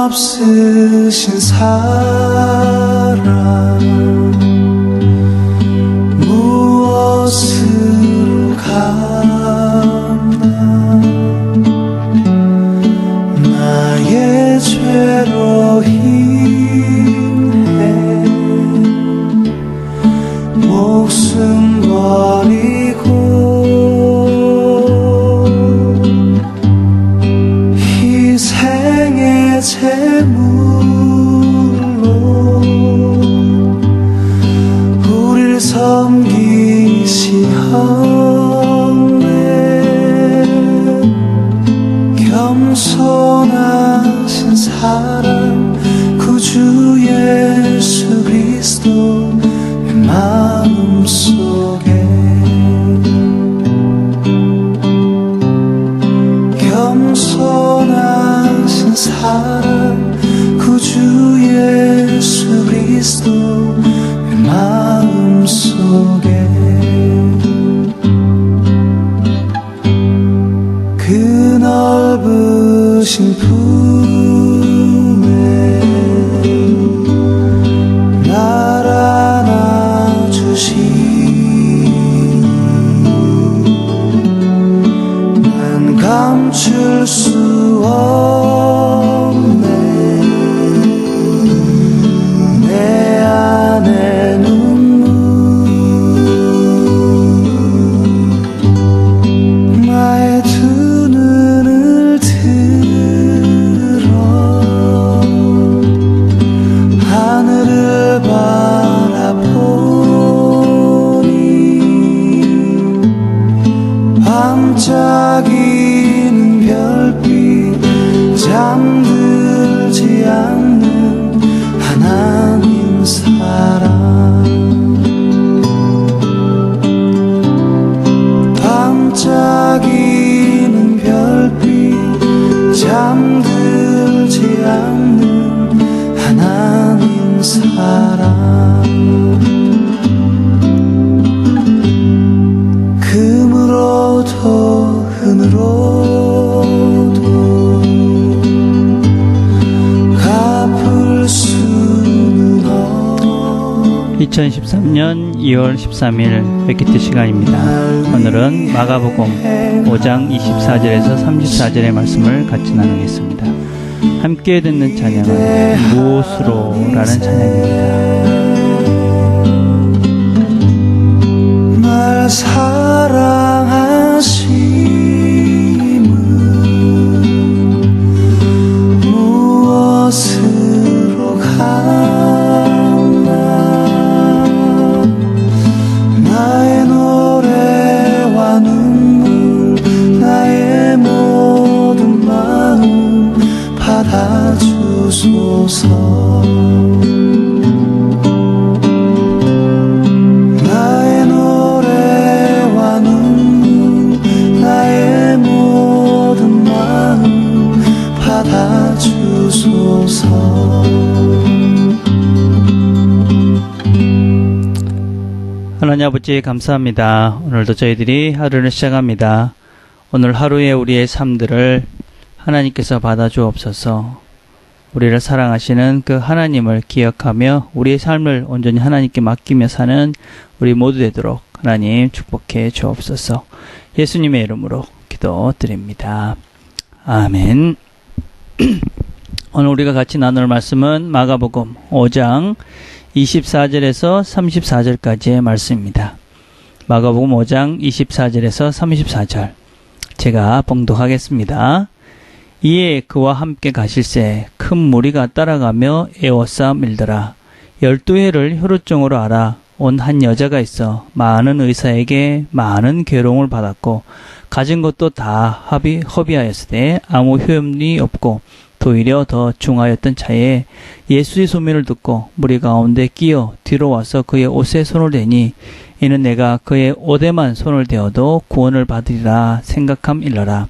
한없으신 사랑 무엇으로 갚나 나의 죄로 인해 목숨 버리고 희생의 제물로 우릴 섬기시었네. 겸손하신 사랑 구주 예수 그리스도 내 마음속에 겸손하신 사랑 구주 예수 그리스도 내 마음속에 그 넓으신 품에 날 안아주시니 난 감출 수 없네. 내 안에 눈물 나의 두 눈을 들어 하늘을 바라보니 반짝이는 별빛 잠들지 않는 하나님 사랑 반짝이는 별빛 잠들지 않는 하나님 사랑 금으로도 은으로도 갚을 수는 없 2013년 2월 13일 웨키트 시간입니다. 오늘은 마가복음 5장 24절에서 34절의 말씀을 같이 나누겠습니다. 함께 듣는 찬양은 무엇으로? 라는 찬양입니다. 날 사랑하심은 무엇으로 갚나 나의 노래와 눈물 나의 모든 마음 받아주소서. 나의 노래와 눈물 나의 모든 마음 받아주소서. 하나님 아버지 감사합니다. 오늘도 저희들이 하루를 시작합니다. 오늘 하루의 우리의 삶들을 하나님께서 받아주옵소서. 우리를 사랑하시는 그 하나님을 기억하며 우리의 삶을 온전히 하나님께 맡기며 사는 우리 모두 되도록 하나님 축복해 주옵소서. 예수님의 이름으로 기도드립니다. 아멘. 오늘 우리가 같이 나눌 말씀은 마가복음 5장 24절에서 34절까지의 말씀입니다. 마가복음 5장 24절에서 34절 제가 봉독하겠습니다. 이에 그와 함께 가실새 큰 무리가 따라가며 애워싸 밀더라. 12해를 혈루증으로 앓아 온 한 여자가 있어 많은 의사에게 많은 괴로움을 받았고 가진 것도 다 허비하였으되 아무 효험이 없고 도리어 더 중하였던 차에 예수의 소문을 듣고 무리 가운데 끼어 뒤로 와서 그의 옷에 손을 대니 이는 내가 그의 옷에만 손을 대어도 구원을 받으리라 생각함일러라.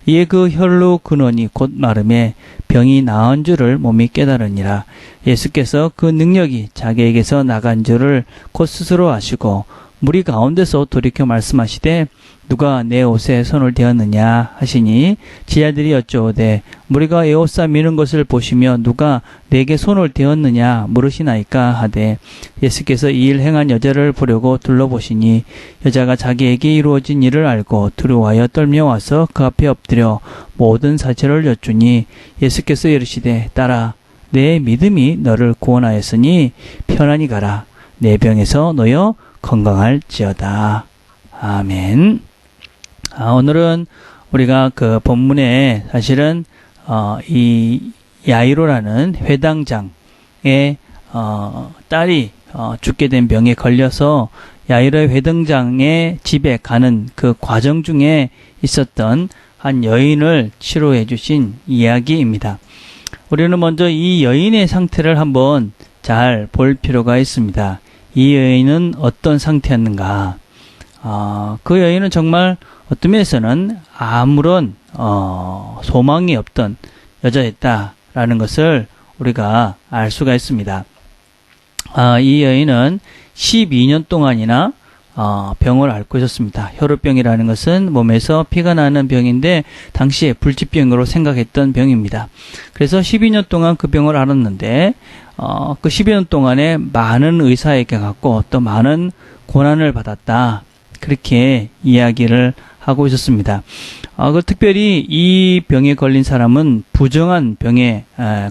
이에 그 혈루 근원이 곧 마름에 병이 나은 줄을 몸이 깨달으니라. 예수께서 그 능력이 자기에게서 나간 줄을 곧 스스로 아시고 무리 가운데서 돌이켜 말씀하시되 누가 내 옷에 손을 대었느냐 하시니 제자들이 여쭈오되 우리가 에옷사 미는 것을 보시며 누가 내게 손을 대었느냐 물으시나이까 하되 예수께서 이 일 행한 여자를 보려고 둘러보시니 여자가 자기에게 이루어진 일을 알고 두려워하여 떨며와서 그 앞에 엎드려 모든 사실을 여쭈니 예수께서 이르시되 딸아 내 믿음이 너를 구원하였으니 편안히 가라 내 병에서 놓여 건강할지어다. 아멘. 오늘은 우리가 그 본문에 사실은 이 야이로라는 회당장의 딸이 죽게 된 병에 걸려서 야이로의 회당장의 집에 가는 그 과정 중에 있었던 한 여인을 치료해 주신 이야기입니다. 우리는 먼저 이 여인의 상태를 한번 잘 볼 필요가 있습니다. 이 여인은 어떤 상태였는가? 그 여인은 정말 어떤 면에서는 아무런 소망이 없던 여자였다라는 것을 우리가 알 수가 있습니다. 이 여인은 12년 동안이나 병을 앓고 있었습니다. 혈우병이라는 것은 몸에서 피가 나는 병인데 당시에 불치병으로 생각했던 병입니다. 그래서 12년 동안 그 병을 앓았는데 그 12년 동안에 많은 의사에게 갔고 또 많은 고난을 받았다. 그렇게 이야기를 하고 있었습니다. 특별히 이 병에 걸린 사람은 부정한 병에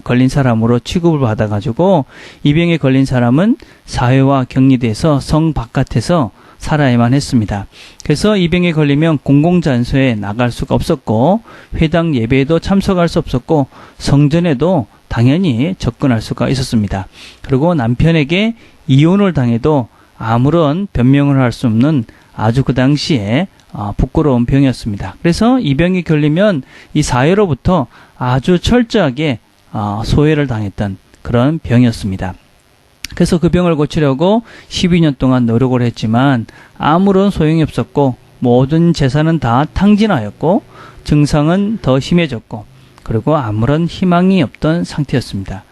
걸린 사람으로 취급을 받아가지고 이 병에 걸린 사람은 사회와 격리돼서 성 바깥에서 살아야만 했습니다. 그래서 이 병에 걸리면 공공장소에 나갈 수가 없었고 회당 예배에도 참석할 수 없었고 성전에도 당연히 접근할 수가 있었습니다. 그리고 남편에게 이혼을 당해도 아무런 변명을 할 수 없는 아주 그 당시에 부끄러운 병이었습니다. 그래서 이 병이 걸리면 이 사회로부터 아주 철저하게 소외를 당했던 그런 병이었습니다. 그래서 그 병을 고치려고 12년 동안 노력을 했지만 아무런 소용이 없었고 모든 재산은 다 탕진하였고 증상은 더 심해졌고 그리고 아무런 희망이 없던 상태였습니다.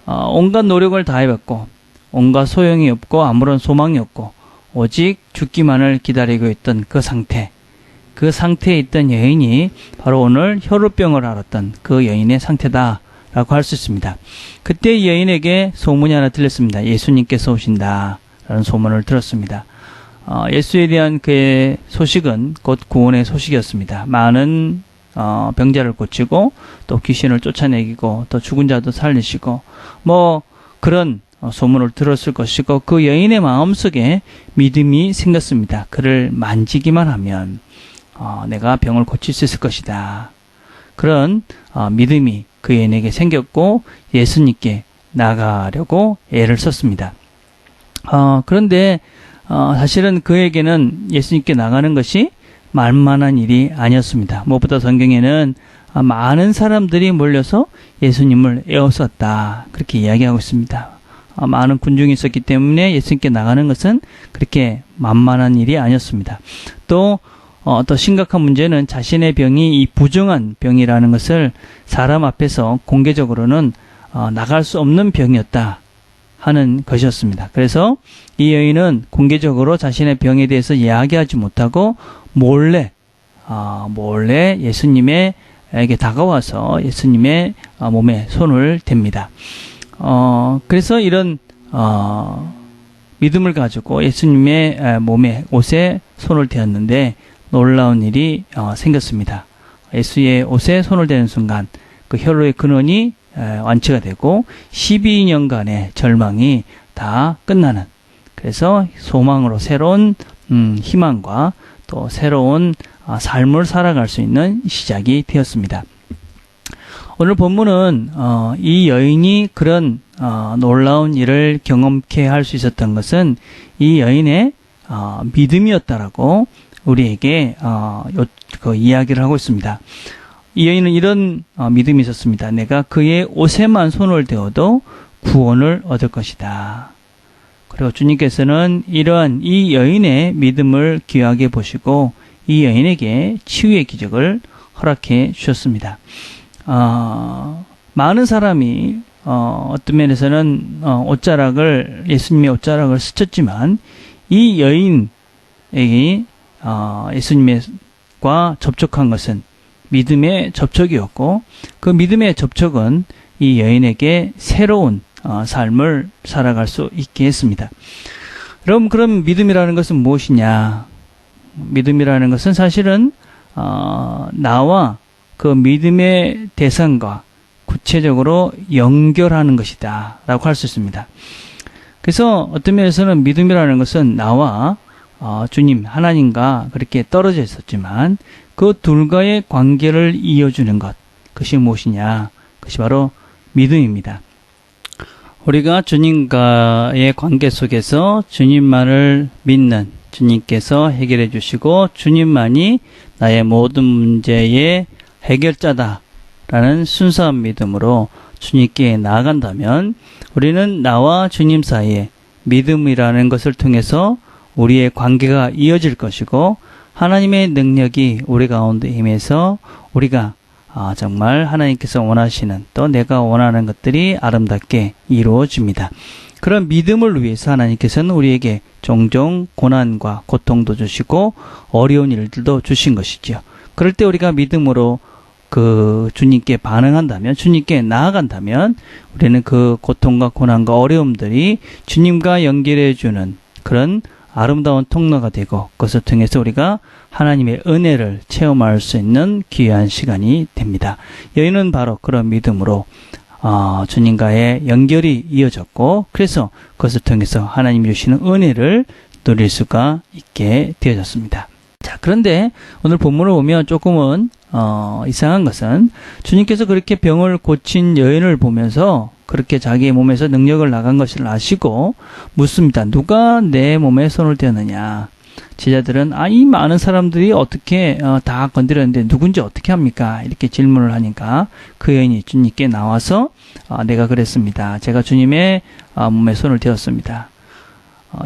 온갖 노력을 다해봤고 온갖 소용이 없고 아무런 소망이 없고 오직 죽기만을 기다리고 있던 그 상태에 있던 여인이 바로 오늘 혈우병을 앓았던 그 여인의 상태다라고 할 수 있습니다. 그때 이 여인에게 소문이 하나 들렸습니다. 예수님께서 오신다 라는 소문을 들었습니다. 예수에 대한 그의 소식은 곧 구원의 소식이었습니다. 많은 병자를 고치고 또 귀신을 쫓아내기고 또 죽은 자도 살리시고 그런 소문을 들었을 것이고 그 여인의 마음속에 믿음이 생겼습니다. 그를 만지기만 하면 내가 병을 고칠 수 있을 것이다. 그런 믿음이 그 여인에게 생겼고 예수님께 나가려고 애를 썼습니다. 그런데 사실은 그에게는 예수님께 나가는 것이 만만한 일이 아니었습니다. 무엇보다 성경에는 많은 사람들이 몰려서 예수님을 에워쌌다. 그렇게 이야기하고 있습니다. 많은 군중이 있었기 때문에 예수님께 나가는 것은 그렇게 만만한 일이 아니었습니다. 또 심각한 문제는 자신의 병이 이 부정한 병이라는 것을 사람 앞에서 공개적으로는 나갈 수 없는 병이었다 하는 것이었습니다. 그래서 이 여인은 공개적으로 자신의 병에 대해서 이야기하지 못하고 몰래 예수님에게 다가와서 예수님의 몸에 손을 댑니다. 그래서 이런 믿음을 가지고 예수님의 몸에 옷에 손을 대었는데 놀라운 일이 생겼습니다. 예수의 옷에 손을 대는 순간 그 혈루의 근원이 완치가 되고 12년간의 절망이 다 끝나는, 그래서 소망으로 새로운 희망과 또 새로운 삶을 살아갈 수 있는 시작이 되었습니다. 오늘 본문은 이 여인이 그런 놀라운 일을 경험케 할 수 있었던 것은 이 여인의 믿음이었다라고 우리에게 그 이야기를 하고 있습니다. 이 여인은 이런 믿음이 있었습니다. 내가 그의 옷에만 손을 대어도 구원을 얻을 것이다. 그리고 주님께서는 이러한 이 여인의 믿음을 귀하게 보시고 이 여인에게 치유의 기적을 허락해 주셨습니다. 많은 사람이 어떤 면에서는 예수님의 옷자락을 스쳤지만 이 여인에게 예수님과 접촉한 것은 믿음의 접촉이었고 그 믿음의 접촉은 이 여인에게 새로운 삶을 살아갈 수 있게 했습니다. 여러분, 그럼 믿음이라는 것은 무엇이냐? 믿음이라는 것은 사실은 나와 그 믿음의 대상과 구체적으로 연결하는 것이다 라고 할 수 있습니다. 그래서 어떤 면에서는 믿음이라는 것은 나와 주님 하나님과 그렇게 떨어져 있었지만 그 둘과의 관계를 이어주는 것, 그것이 무엇이냐? 그것이 바로 믿음입니다. 우리가 주님과의 관계 속에서 주님만을 믿는, 주님께서 해결해 주시고 주님만이 나의 모든 문제의 해결자다라는 순수한 믿음으로 주님께 나아간다면 우리는 나와 주님 사이에 믿음이라는 것을 통해서 우리의 관계가 이어질 것이고 하나님의 능력이 우리 가운데 임해서 우리가 정말 하나님께서 원하시는 또 내가 원하는 것들이 아름답게 이루어집니다. 그런 믿음을 위해서 하나님께서는 우리에게 종종 고난과 고통도 주시고 어려운 일들도 주신 것이지요. 그럴 때 우리가 믿음으로 그 주님께 반응한다면, 주님께 나아간다면 우리는 그 고통과 고난과 어려움들이 주님과 연결해주는 그런 아름다운 통로가 되고 그것을 통해서 우리가 하나님의 은혜를 체험할 수 있는 귀한 시간이 됩니다. 여인은 바로 그런 믿음으로 주님과의 연결이 이어졌고 그래서 그것을 통해서 하나님이 주시는 은혜를 누릴 수가 있게 되어졌습니다. 자, 그런데 오늘 본문을 보면 조금은 이상한 것은 주님께서 그렇게 병을 고친 여인을 보면서 그렇게 자기의 몸에서 능력을 나간 것을 아시고 묻습니다. 누가 내 몸에 손을 대었느냐? 제자들은 이 많은 사람들이 어떻게 다 건드렸는데 누군지 어떻게 합니까? 이렇게 질문을 하니까 그 여인이 주님께 나와서 내가 그랬습니다. 제가 주님의 몸에 손을 대었습니다.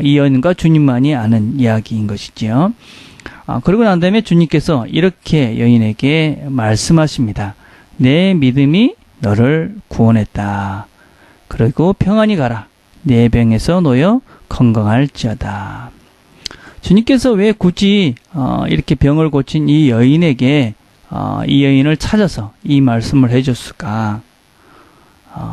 이 여인과 주님만이 아는 이야기인 것이지요. 그러고 난 다음에 주님께서 이렇게 여인에게 말씀하십니다. 내 믿음이 너를 구원했다. 그리고 평안히 가라. 내 병에서 놓여 건강할지어다. 주님께서 왜 굳이 이렇게 병을 고친 이 여인에게 이 여인을 찾아서 이 말씀을 해줬을까?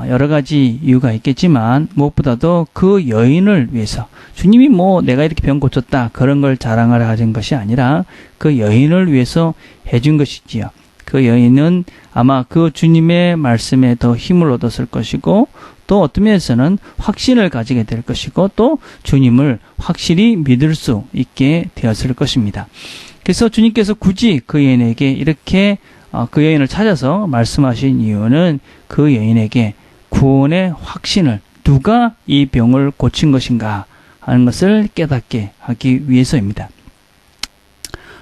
여러 가지 이유가 있겠지만 무엇보다도 그 여인을 위해서 주님이 내가 이렇게 병 고쳤다 그런 걸 자랑하려 하신 것이 아니라 그 여인을 위해서 해준 것이지요. 그 여인은 아마 그 주님의 말씀에 더 힘을 얻었을 것이고 또 어떤 면에서는 확신을 가지게 될 것이고 또 주님을 확실히 믿을 수 있게 되었을 것입니다. 그래서 주님께서 굳이 그 여인에게 이렇게 그 여인을 찾아서 말씀하신 이유는 그 여인에게 구원의 확신을 누가 이 병을 고친 것인가 하는 것을 깨닫게 하기 위해서입니다.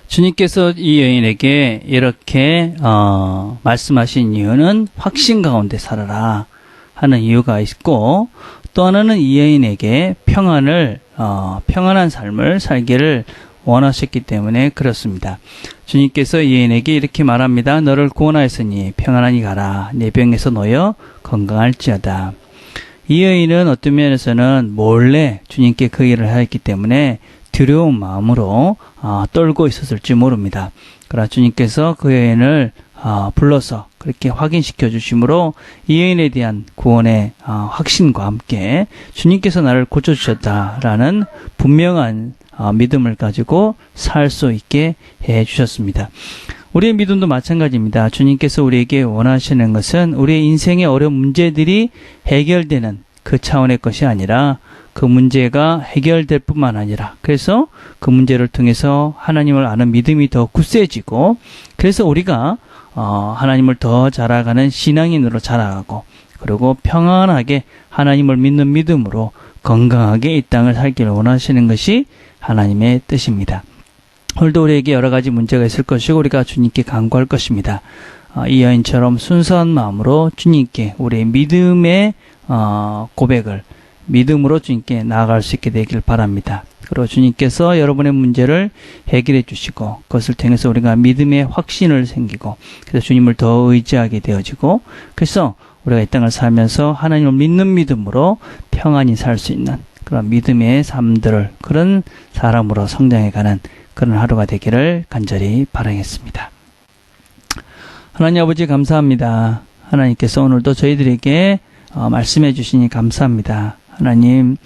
주님께서 이 여인에게 이렇게 말씀하신 이유는 확신 가운데 살아라 하는 이유가 있고 또 하나는 이 여인에게 평안한 삶을 살기를 원하셨기 때문에 그렇습니다. 주님께서 이 여인에게 이렇게 말합니다. 너를 구원하였으니 평안하니 가라. 내 병에서 놓여 건강할지어다. 이 여인은 어떤 면에서는 몰래 주님께 그 일을 하였기 때문에 두려운 마음으로 떨고 있었을지 모릅니다. 그러나 주님께서 그 여인을 불러서 그렇게 확인시켜 주심으로 이 여인에 대한 구원의 확신과 함께 주님께서 나를 고쳐주셨다라는 분명한 믿음을 가지고 살 수 있게 해 주셨습니다. 우리의 믿음도 마찬가지입니다. 주님께서 우리에게 원하시는 것은 우리의 인생의 어려운 문제들이 해결되는 그 차원의 것이 아니라 그 문제가 해결될 뿐만 아니라 그래서 그 문제를 통해서 하나님을 아는 믿음이 더 굳세지고 그래서 우리가 하나님을 더 잘 알아가는 신앙인으로 자라가고 그리고 평안하게 하나님을 믿는 믿음으로 건강하게 이 땅을 살기를 원하시는 것이 하나님의 뜻입니다. 오늘도 우리에게 여러 가지 문제가 있을 것이고 우리가 주님께 간구할 것입니다. 이 여인처럼 순수한 마음으로 주님께 우리의 믿음의 고백을 믿음으로 주님께 나아갈 수 있게 되길 바랍니다. 그리고 주님께서 여러분의 문제를 해결해 주시고 그것을 통해서 우리가 믿음의 확신을 생기고 그래서 주님을 더 의지하게 되어지고 그래서 우리가 이 땅을 살면서 하나님을 믿는 믿음으로 평안히 살 수 있는 그런 믿음의 삶들을 그런 사람으로 성장해가는 그런 하루가 되기를 간절히 바라겠습니다. 하나님 아버지 감사합니다. 하나님께서 오늘도 저희들에게 말씀해 주시니 감사합니다. 하나님,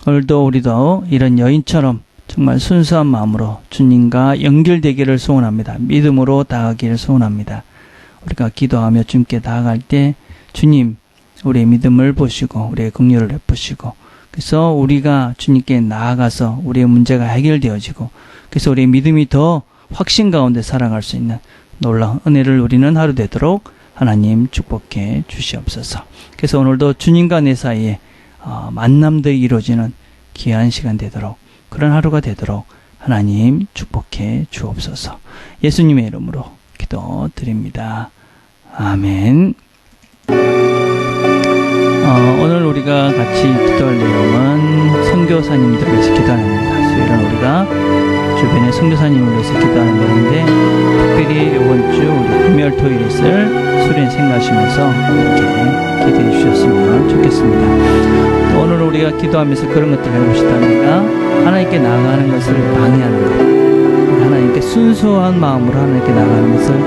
오늘도 우리도 이런 여인처럼 정말 순수한 마음으로 주님과 연결되기를 소원합니다. 믿음으로 나아가기를 소원합니다. 우리가 기도하며 주님께 나아갈 때 주님, 우리의 믿음을 보시고 우리의 긍휼을 베푸시고, 그래서 우리가 주님께 나아가서 우리의 문제가 해결되어지고, 그래서 우리의 믿음이 더 확신 가운데 살아갈 수 있는 놀라운 은혜를 누리는 하루 되도록 하나님 축복해 주시옵소서. 그래서 오늘도 주님과 내 사이에 만남들이 이루어지는 귀한 시간 되도록, 그런 하루가 되도록 하나님 축복해 주옵소서. 예수님의 이름으로 기도드립니다. 아멘. 오늘 우리가 같이 기도할 내용은 선교사님들을 위해서 기도하는 겁니다. 수요일은 우리가 주변의 선교사님을 위해서 기도하는 건데, 특별히 이번 주 우리 금요일 토요일 있을 수련 생각하시면서 이렇게 기도해 주셨으면 좋겠습니다. 또 오늘 우리가 기도하면서 그런 것들을 해보시답니다. 하나님께 나아가는 것을 방해하는 것, 하나님께 순수한 마음으로 하나님께 나아가는 것을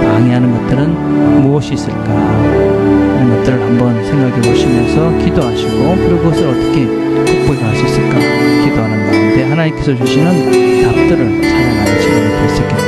방해하는 것들은 무엇이 있을까 하는 것들을 한번 생각해 보시면서 기도하시고, 그리고 그것을 어떻게 극복할 수 있을까 기도하는 가운데 하나님께서 주시는 답들을 찾아가는 시간이 될 수 있겠습니다.